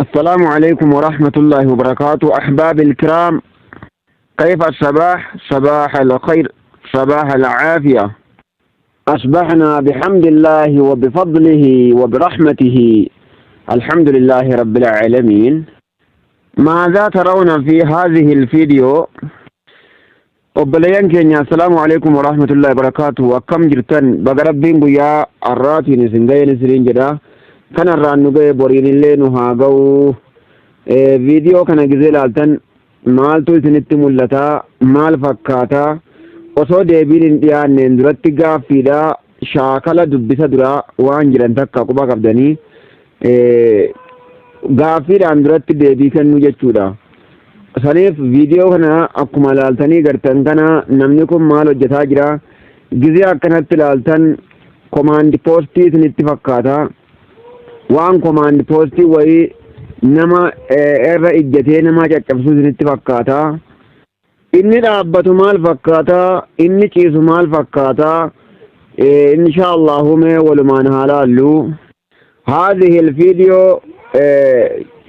السلام عليكم ورحمة الله وبركاته. أحباب الكرام، كيف الصباح؟ صباح الخير، صباح العافية. أصبحنا بحمد الله وبفضله وبرحمته، الحمد لله رب العالمين. ماذا ترون في هذه الفيديو؟ وبلين كينيا. السلام عليكم ورحمة الله وبركاته. وكم جرتن بقربين بيا الراتي نسنجي نسرين جدا كان الرانوغي بورين اللي نهاغو فيديو كان جزيل التن مالتو سنتي ملتا مال فكاتا osoo deebiin dhiyaanneen duratti gaaffiidha shaakala dubbisa dura waan jiran takka quba qabdanii gaaffiidhaan duratti deebii kennuu jechuudha. Saniif viidiyoo kana akkuma ilaaltanii gartan kana namni kun maal hojjetaa jira gizee akkanatti ilaaltan komaandi poostii isinitti fakkaata. Waan komaandi poostii wayii nama irra ijjatee nama caccabsuu isinitti fakkaata. inni dhaabbatu maal fakkaata, inni ciisu maal fakkaata. inshaallahu mee walumaan haalaallu. هذه الفيديو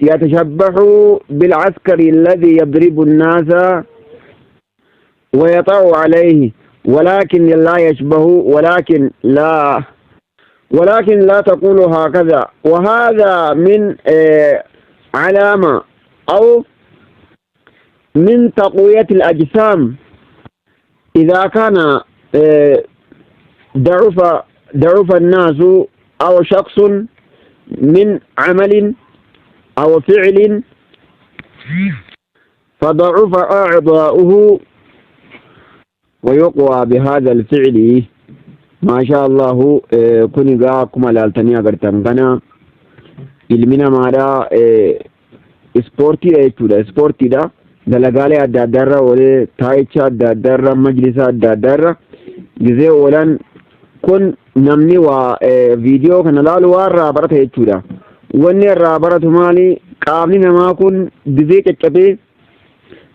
يتشبه بالعسكري الذي يضرب الناس ويطع عليه، ولكن لا يشبه، ولكن لا تقول هكذا. وهذا من علامة أو من تقوية الأجسام. إذا كان ضعف الناس أو شخص من عمل أو فعل فضعف أعضاؤه ويقوى بهذا الفعل. ما شاء الله. كوني قاكم الالتنيا قرتنقنا ilmina maadha ispoortiidha jechuudha. Ispoortiidha dalagaalee adda addaarra oolee taa'icha adda addaarra majlisa adda addaarra gizee oolan kun namni waa viidiyoo kana laalu waan irraa barata jechuudha. Wanni irraa baratu maali? Qaamni namaa kun gizee caccabee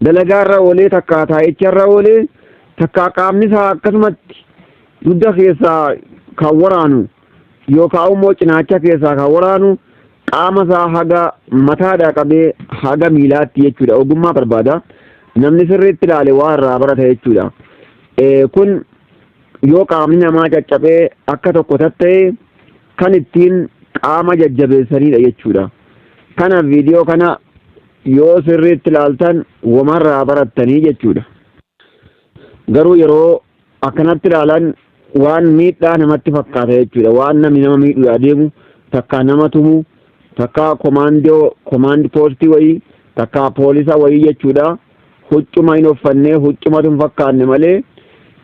dalagaarra oolee takka taa'icharra oolee takka qaamni isaa akkasumatti dugda keessaa kan waraanu yookaan immoo cinaacha keessaa kan waraanu qaama isaa haga mataadhaa qabee haga miilaatti jechuudha. Ogummaa barbaada. Namni sirriitti ilaale waan irraa barata jechuudha. Kun yoo qaamni namaa caccabee akka tokko tatta'e kan ittiin qaama jajjabeessanidha jechuudha. Kana viidiyoo kana yoo sirriitti ilaaltan wamarraa barattanii jechuudha. Garuu yeroo akkanatti ilaalan waan miidhaa namatti fakkaata jechuudha. Waan namni nama miidhuu adeemu takka nama tumu takka komaandi poostii wayii takka poolisa wayii jechuudha. Huccuma hin uffannee huccumatu hin fakkaanne malee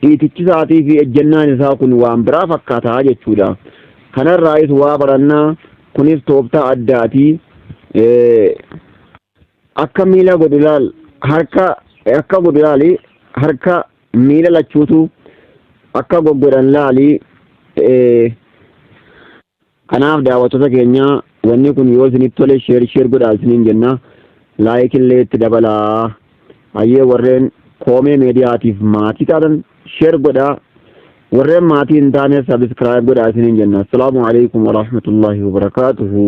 dhiitichi isaatii fi ejjennaan isaa kun waan biraa fakkaataa jechuudha. Kanarraayis waa barannaa. Kunis tooftaa addaati. Akka miila godhu ilaal akka godhu ilaali harka miila lachuutu akka goggodhan laali. Kanaaf daawwattoota keenya wanni kun yoo isinitti tole sheer godhaa isiniin jenna. Laayik illee itti dabalaa. Hayyee warreen koomee miidiyaatiif maatii taatan sheer godhaa. Warreen maatii hin taane sabiskiraayib godhaa isiniin jenna. Assalaamu alaikum warahmatullahi wabarakaatuhu.